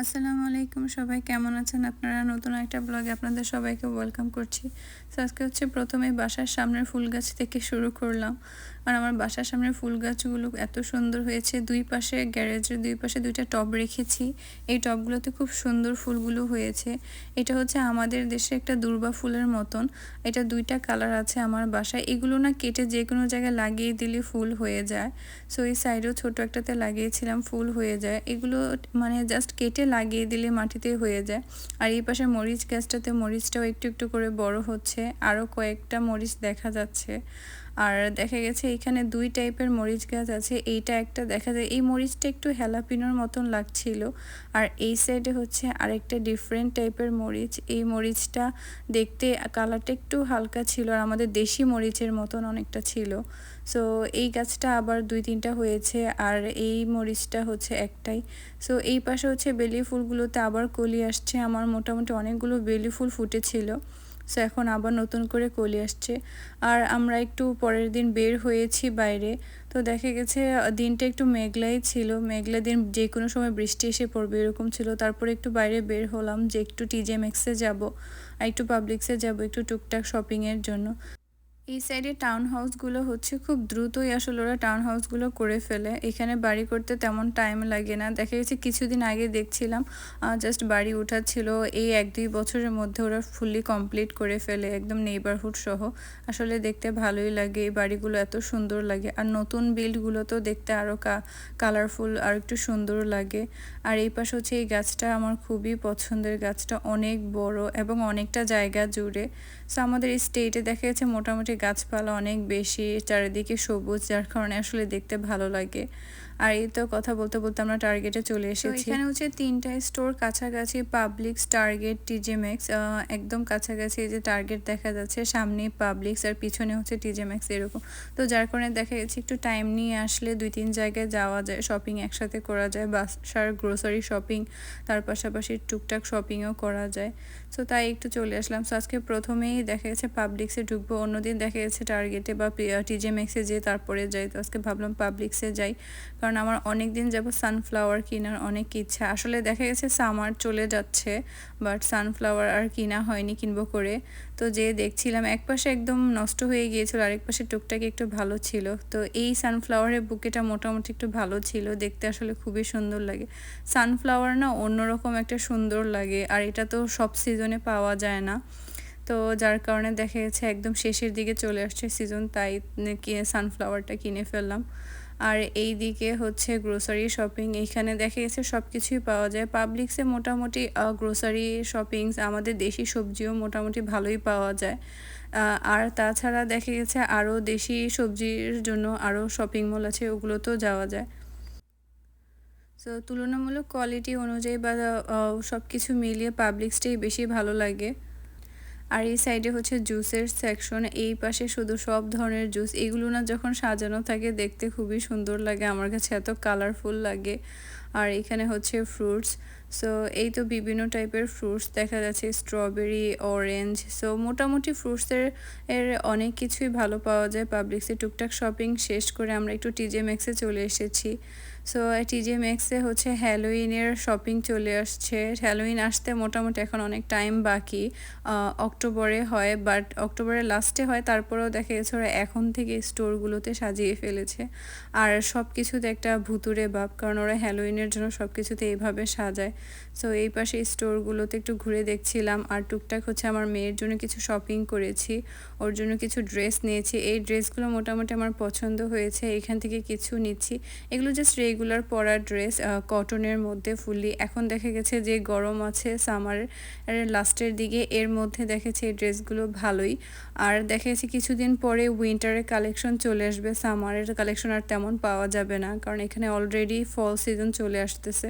আসসালামু আলাইকুম, সবাই কেমন আছেন আপনারা? নতুন একটা ব্লগে আপনাদের সবাইকে ওয়েলকাম করছি। সো আজকে হচ্ছে প্রথমে বাসার সামনের ফুল গাছ থেকে শুরু করলাম। আর আমার বাসার সামনের ফুল গাছগুলো এত সুন্দর হয়েছে। দুই পাশে গ্যারেজের দুই পাশে দুইটা টব রেখেছি। এই টবগুলোতে খুব সুন্দর ফুলগুলো হয়েছে। এটা হচ্ছে আমাদের দেশে একটা দূর্বা ফুলের মতন। এটা দুইটা কালার আছে আমার বাসায়। এগুলো না কেটে যে কোনো জায়গায় লাগিয়ে দিলে ফুল হয়ে যায়। সো এই সাইডেও ছোট একটাতে লাগিয়েছিলাম, ফুল হয়ে যায়। এগুলো মানে জাস্ট কেটে লাগিয়ে দিলে মাটিতে হয়ে যায়। আর এই পাশে মরিচ গাছটাতে মরিচটাও একটু একটু করে বড় হচ্ছে, আরও কয়েকটা মরিচ দেখা যাচ্ছে। আর দেখা গেছে এখানে দুই টাইপের মরিচ গাছ আছে। এইটা একটা দেখা যায়, এই মরিচটা একটু হ্যালাপিনোর মতন লাগছিল। আর এই সাইডে হচ্ছে আরেকটা ডিফারেন্ট টাইপের মরিচ। এই মরিচটা দেখতে কালারটা একটু হালকা ছিল আর আমাদের দেশি মরিচের মতন অনেকটা ছিল। সো এই গাছটা আবার দুই তিনটা হয়েছে আর এই মরিচটা হচ্ছে একটাই। সো এই পাশে হচ্ছে বেলি ফুলগুলোতে আবার কলি আসছে। আমার মোটামুটি অনেকগুলো বেলি ফুল ফুটেছিল। সো এখন আবার নতুন করে কলি আসছে। আর আমরা একটু পরের দিন বের হয়েছি বাইরে। তো দেখা গেছে দিনটা একটু মেঘলাই ছিল, মেঘলা দিন, যে কোনো সময় বৃষ্টি এসে পড়বে এরকম ছিল। তারপরে একটু বাইরে বের হলাম যে একটু টিজে ম্যাক্সে যাব আর একটু পাবলিক্সে যাব একটু টুকটাক শপিংয়ের জন্য। এই সাইডে টাউন হাউসগুলো হচ্ছে খুব দ্রুতই আসলে ওরা টাউন হাউসগুলো করে ফেলে। এখানে বাড়ি করতে তেমন টাইম লাগে না। দেখা গেছে কিছুদিন আগে দেখছিলাম জাস্ট বাড়ি উঠাচ্ছিল, এই 1-2 বছরের মধ্যে ওরা ফুললি কমপ্লিট করে ফেলে, একদম নেইবারহুড সহ। আসলে দেখতে ভালোই লাগে, এই বাড়িগুলো এত সুন্দর লাগে। আর নতুন বিল্ডগুলো তো দেখতে আরও কালারফুল আর একটু সুন্দর লাগে। আর এই পাশে হচ্ছে এই গাছটা আমার খুবই পছন্দের, গাছটা অনেক বড় এবং অনেকটা জায়গা জুড়ে। সো আমাদের এই স্টেটে দেখা যাচ্ছে মোটামুটি গাছপালা অনেক বেশি, চারিদিকে সবুজ, যার কারণে আসলে দেখতে ভালো লাগে। আর এই তো কথা বলতে বলতে আমরা টার্গেটে চলে এসেছি। এখানে হচ্ছে 3টা স্টোর কাছাকাছি, পাবলিক্স, টার্গেট, টিজে ম্যাক্স, একদম কাছাকাছি। এই যে টার্গেট দেখা যাচ্ছে, সামনে পাবলিক্স আর পিছনে হচ্ছে টিজে ম্যাক্স এরকম। তো যার কারণে দেখা যাচ্ছে একটু টাইম নিয়ে আসলে 2-3 জায়গায় যাওয়া যায়, শপিং একসাথে করা যায়, বাসার গ্রোসারি শপিং, তার পাশাপাশি টুকটাক শপিংও করা যায়। সো তাই একটু চলে আসলাম। সো আজকে প্রথমেই দেখা গেছে পাবলিক্সে ঢুকবো, অন্যদিন দেখা গেছে টার্গেটে বা টিজে ম্যাক্সে যেয়ে তারপরে যাই। তো আজকে ভাবলাম পাবলিক্সে যাই, কারণ আমার অনেক দিন যাব সানফ্লাওয়ার কেনার অনেক ইচ্ছা। আসলে দেখা গেছে সামার চলে যাচ্ছে, বাট সানফ্লাওয়ার আর কিনা হয়নি, কিনবো করে। তো যে দেখছিলাম এক পাশে একদম নষ্ট হয়ে গিয়েছিল, আরেক পাশে টুকটাকি একটু ভালো ছিল। তো এই সানফ্লাওয়ারের বুকেটা মোটামুটি একটু ভালো ছিল, দেখতে আসলে খুবই সুন্দর লাগে। সানফ্লাওয়ার না অন্যরকম একটা সুন্দর লাগে, আর এটা তো সব সিজনে পাওয়া যায় না। তো যার কারণে দেখা গেছে একদম শেষের দিকে চলে আসছে সিজন, তাই সানফ্লাওয়ারটা কিনে ফেললাম। আর এই দিকে হচ্ছে গ্রোসারি শপিং, এইখানে দেখা গেছে সব কিছুই পাওয়া যায়। পাবলিক্সে মোটামুটি গ্রোসারি শপিংস, আমাদের দেশি সবজিও মোটামুটি ভালোই পাওয়া যায়। আর তাছাড়া দেখা গেছে আরও দেশি সবজির জন্য আরও শপিং মল আছে, ওগুলোতেও যাওয়া যায়। সো তুলনামূলক কোয়ালিটি অনুযায়ী বা সব কিছু মিলিয়ে পাবলিক্সটাই বেশি ভালো লাগে। আর এই সাইডে হচ্ছে জুসের সেকশন, এই পাশে শুধু সব ধরনের জুস। এগুলো না যখন সাজানো থাকে দেখতে খুবই সুন্দর লাগে, আমার কাছে এত কালারফুল লাগে। আর এখানে হচ্ছে ফ্রুটস। সো এই তো বিভিন্ন টাইপের ফ্রুটস দেখা যাচ্ছে, স্ট্রবেরি, অরেঞ্জ। সো মোটামুটি ফ্রুটসের অনেক কিছুই ভালো পাওয়া যায় পাবলিক্সে। টুকটাক শপিং শেষ করে আমরা একটু টিজে ম্যাক্সে চলে এসেছি। সো টিজে ম্যাক্সে হচ্ছে হ্যালোইনের শপিং চলে আসছে। হ্যালোইন আসতে মোটামুটি এখন অনেক টাইম বাকি, অক্টোবরে হয়, বাট অক্টোবরের লাস্টে হয়। তারপরেও দেখা গেছে ওরা এখন থেকে স্টোরগুলোতে সাজিয়ে ফেলেছে। আর সব কিছুতে একটা ভুতুরে ভাব, কারণ ওরা হ্যালোইনের জন্য সব কিছুতে এইভাবে সাজায়। সো এই পাশে স্টোরগুলোতে একটু ঘুরে দেখছিলাম। আর টুকটাক হচ্ছে আমার মেয়ের জন্য কিছু শপিং করেছি, ওর জন্য কিছু ড্রেস নিয়েছি। এই ড্রেসগুলো মোটামুটি আমার পছন্দ হয়েছে, এখান থেকে কিছু নিচ্ছি। এগুলো জাস্ট রেগুলার পরা ড্রেস, কটনের মধ্যে ফুললি। এখন দেখা গেছে যে গরম আছে, সামারের লাস্টের দিকে, এর মধ্যে দেখেছি এই ড্রেসগুলো ভালোই। আর দেখা যাচ্ছে কিছুদিন পরে উইন্টারের কালেকশন চলে আসবে, সামারের কালেকশন আর তেমন পাওয়া যাবে না, কারণ এখানে অলরেডি ফল সিজন চলে আসতেছে।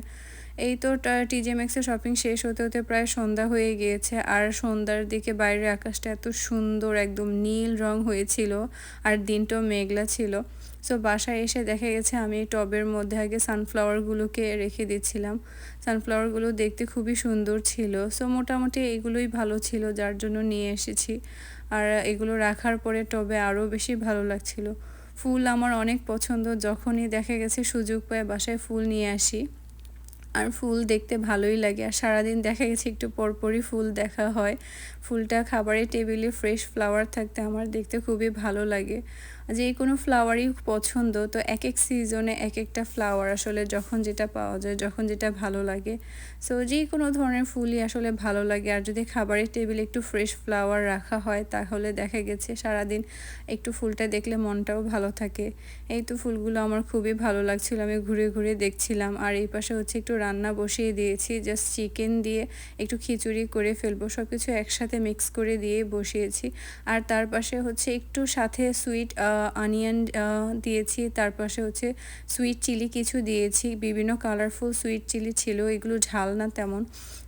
এই তো টিজে ম্যাক্সে শপিং শেষ হতে হতে প্রায় সন্ধ্যা হয়ে গিয়েছে। আর সন্ধ্যার দিকে বাইরের আকাশটা এত সুন্দর, একদম নীল রং হয়েছিল, আর দিনটাও মেঘলা ছিল। সো বাসায় এসে দেখা গেছে আমি টবের মধ্যে আগে সানফ্লাওয়ারগুলোকে রেখে দিচ্ছিলাম। সানফ্লাওয়ারগুলো দেখতে খুবই সুন্দর ছিল। সো মোটামুটি এগুলোই ভালো ছিল, যার জন্য নিয়ে এসেছি। আর এগুলো রাখার পরে টবে আরও বেশি ভালো লাগছিল। ফুল আমার অনেক পছন্দ, যখনই দেখা গেছে সুযোগ পায় বাসায় ফুল নিয়ে আসি। আর ফুল দেখতে ভালোই লাগে। আর সারাদিন দেখা গেছে একটু পরপরই ফুল দেখা হয়। ফুলটা খাবারের টেবিলে ফ্রেশ ফ্লাওয়ার থাকতে আমার দেখতে খুবই ভালো লাগে। যে কোনো ফ্লাওয়ারই পছন্দ, তো এক এক সিজনে এক একটা ফ্লাওয়ার আসলে যখন যেটা পাওয়া যায়, যখন যেটা ভালো লাগে। সো যে কোনো ধরনের ফুলই আসলে ভালো লাগে। আর যদি খাবারের টেবিলে একটু ফ্রেশ ফ্লাওয়ার রাখা হয় তাহলে দেখা গেছে সারাদিন একটু ফুলটা দেখলে মনটাও ভালো থাকে। এই তো ফুলগুলো আমার খুবই ভালো লাগছিল, আমি ঘুরে ঘুরে দেখছিলাম। আর এই পাশে হচ্ছে একটু রান্না বসিয়ে দিয়েছি, জাস্ট চিকেন দিয়ে একটু খিচুড়ি করে ফেলবো, সব কিছু একসাথে মিক্স করে দিয়ে বসিয়েছি। আর তার পাশে হচ্ছে একটু সাথে সুইট অনিয়ন দিয়েছি, তার পাশে হচ্ছে সুইট চিলি কিছু দিয়েছি, বিভিন্ন কালারফুল সুইট চিলি ছিল, এগুলো ঝাল না তেমন,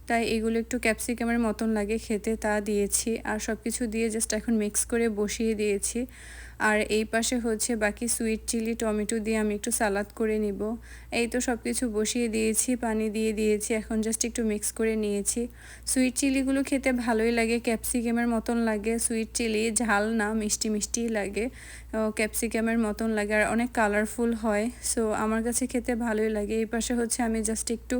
তাই এগুলো একটু ক্যাপসিকামের মতন লাগে খেতে, তা দিয়েছি। আর সব কিছু দিয়ে জাস্ট এখন মিক্স করে বসিয়ে দিয়েছি। আর এই পাশে হচ্ছে বাকি সুইট চিলি টমেটো দিয়ে আমি একটু সালাদ করে নিব। এই তো সব কিছু বসিয়ে দিয়েছি, পানি দিয়ে দিয়েছি, এখন জাস্ট একটু মিক্স করে নিয়েছি। সুইট চিলিগুলো খেতে ভালোই লাগে, ক্যাপসিকামের মতন লাগে। সুইট চিলি ঝাল না, মিষ্টি মিষ্টিই লাগে, ক্যাপসিকামের মতন লাগে আর অনেক কালারফুল হয়। সো আমার কাছে খেতে ভালোই লাগে। এই পাশে হচ্ছে আমি জাস্ট একটু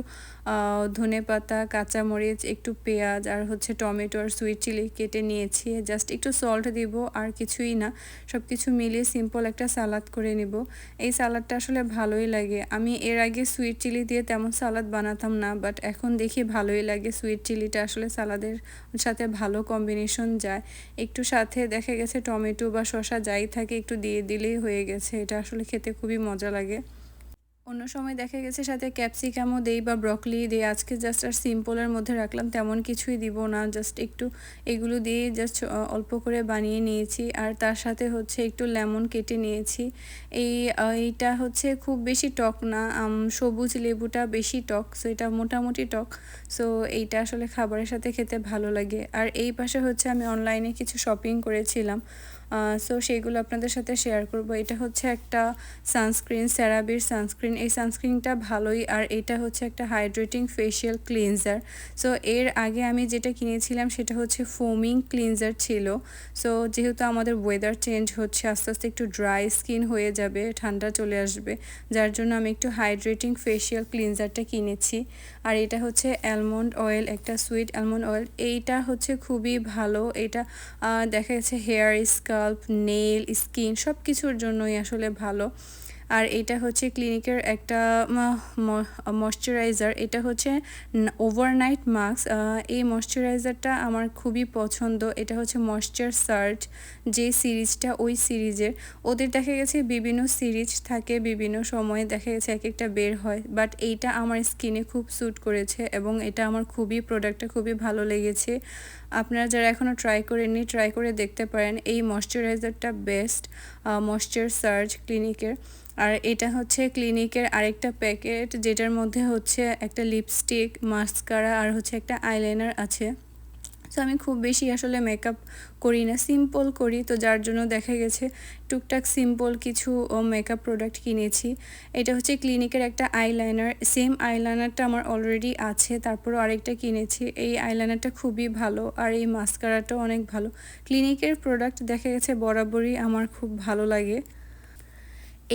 ধনেপাতা, কাঁচামরিচ, একটু পেঁয়াজ আর হচ্ছে টমেটো আর সুইট চিলি কেটে নিয়েছি, জাস্ট একটু সল্ট দিব আর কিছুই না। সব কিছু মিলিয়ে সিম্পল একটা সালাদ করে নিব। এই সালাদটা আসলে ভালোই লাগে। আমি এর আগে সুইট চিলি দিয়ে তেমন সালাদ বানাতাম না, বাট এখন দেখি ভালোই লাগে। সুইট চিলিটা আসলে সালাদের সাথে ভালো কম্বিনেশন যায়। একটু সাথে দেখা গেছে টমেটো বা শসা যাই থাকে একটু দিয়ে দিলেই হয়ে গেছে, এটা আসলে খেতে খুবই মজা লাগে। অন্য সময় দেখা গেছে সাথে ক্যাপসিকামও দেই বা ব্রকলি দেই, আজকে জাস্ট আর সিম্পলের মধ্যে রাখলাম, তেমন কিছুই দিব না, জাস্ট একটু এগুলো দিয়ে জাস্ট অল্প করে বানিয়ে নিয়েছি। আর তার সাথে হচ্ছে একটু লেমন কেটে নিয়েছি। এইটা হচ্ছে খুব বেশি টক না, সবুজ লেবুটা বেশি টক, সো এটা মোটামুটি টক। সো এইটা আসলে খাবারের সাথে খেতে ভালো লাগে। আর এই পাশে হচ্ছে আমি অনলাইনে কিছু শপিং করেছিলাম, সো সেইগুলো আপনাদের সাথে শেয়ার করব। এটা হচ্ছে একটা সানস্ক্রিন, সেরাভির সানস্ক্রিন, এই সানস্ক্রিনটা ভালোই। আর এটা হচ্ছে একটা হাইড্রেটিং ফেশিয়াল ক্লিনজার। সো এর আগে আমি যেটা কিনেছিলাম সেটা হচ্ছে ফোমিং ক্লিনজার ছিল। সো যেহেতু আমাদের ওয়েদার চেঞ্জ হচ্ছে, আস্তে আস্তে একটু ড্রাই স্কিন হয়ে যাবে, ঠান্ডা চলে আসবে, যার জন্য আমি একটু হাইড্রেটিং ফেশিয়াল ক্লিনজারটা কিনেছি। আর এটা হচ্ছে অ্যালমন্ড অয়েল, একটা সুইট অ্যালমন্ড অয়েল, এইটা হচ্ছে খুবই ভালো। এটা দেখা যাচ্ছে হেয়ার, স্কাল্প, নেল, স্কিন সব কিছুর জন্যই আসলে ভালো। আর এটা হচ্ছে ক্লিনিকের একটা ময়শ্চারাইজার, এটা হচ্ছে ওভারনাইট মাস্ক। এই ময়শ্চারাইজারটা আমার খুবই পছন্দ। এটা হচ্ছে ময়শ্চার সার্চ যে সিরিজটা, ওই সিরিজের। ওদের দেখা গেছে বিভিন্ন সিরিজ থাকে, বিভিন্ন সময়ে দেখা গেছে এক একটা বের হয়, বাট এইটা আমার স্কিনে খুব স্যুট করেছে এবং এটা আমার প্রোডাক্টটা খুবই ভালো লেগেছে। আপনারা যারা এখনও ট্রাই করেননি, ট্রাই করে দেখতে পারেন। এই ময়শ্চারাইজারটা বেস্ট, ময়শ্চার সার্চ ক্লিনিকের। আর এটা হচ্ছে ক্লিনিকের আরেকটা প্যাকেট, যেটার মধ্যে হচ্ছে একটা লিপস্টিক, মাস্কারা আর হচ্ছে একটা আইলাইনার আছে। সো আমি খুব বেশি আসলে মেকআপ করি না, সিম্পল করি, তো যার জন্য দেখা গেছে টুকটাক সিম্পল কিছু মেকআপ প্রোডাক্ট কিনেছি। এটা হচ্ছে ক্লিনিকের একটা আইলাইনার, সেম আইলাইনারটা আমার অলরেডি আছে, তারপরও আরেকটা কিনেছি। এই আইলাইনারটা খুবই ভালো আর এই মাস্কারাটাও অনেক ভালো। ক্লিনিকের প্রোডাক্ট দেখা গেছে বরাবরই আমার খুব ভালো লাগে।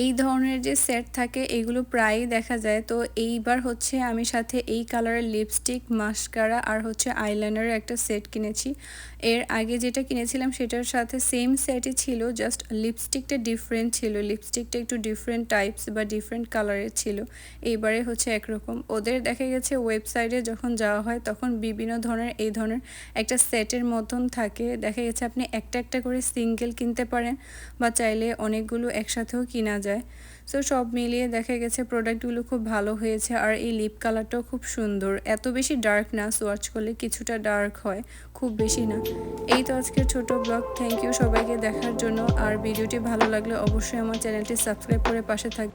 এই ধরনের যে সেট থাকে এগুলো প্রায়ই দেখা যায়। তো এইবার হচ্ছে আমি সাথে এই কালারের লিপস্টিক, মাস্কারা আর হচ্ছে আইলাইনারের একটা সেট কিনেছি। এর আগে যেটা কিনেছিলাম সেটার সাথে সেম সেটই ছিল, জাস্ট লিপস্টিকটা ডিফারেন্ট ছিল, লিপস্টিকটা একটু ডিফারেন্ট টাইপস বা ডিফারেন্ট কালারের ছিল। এইবারে হচ্ছে একরকম। ওদের দেখা গেছে ওয়েবসাইটে যখন যাওয়া হয় তখন বিভিন্ন ধরনের এই ধরনের একটা সেটের মতন থাকে, দেখা গেছে আপনি একটা একটা করে সিঙ্গেল কিনতে পারেন বা চাইলে অনেকগুলো একসাথেও কিনা যায়। সো সব মিলিয়ে দেখা গেছে প্রোডাক্টগুলো খুব ভালো হয়েছে। আর এই লিপ কালারটাও খুব সুন্দর, এত বেশি ডার্ক না, সোয়াচ করলে কিছুটা ডার্ক হয়, খুব বেশি না। এই তো আজকের ছোট ব্লগ। থ্যাংক ইউ সবাইকে দেখার জন্য। আর ভিডিওটি ভালো লাগলে অবশ্যই আমার চ্যানেলটি সাবস্ক্রাইব করে পাশে থাকবে।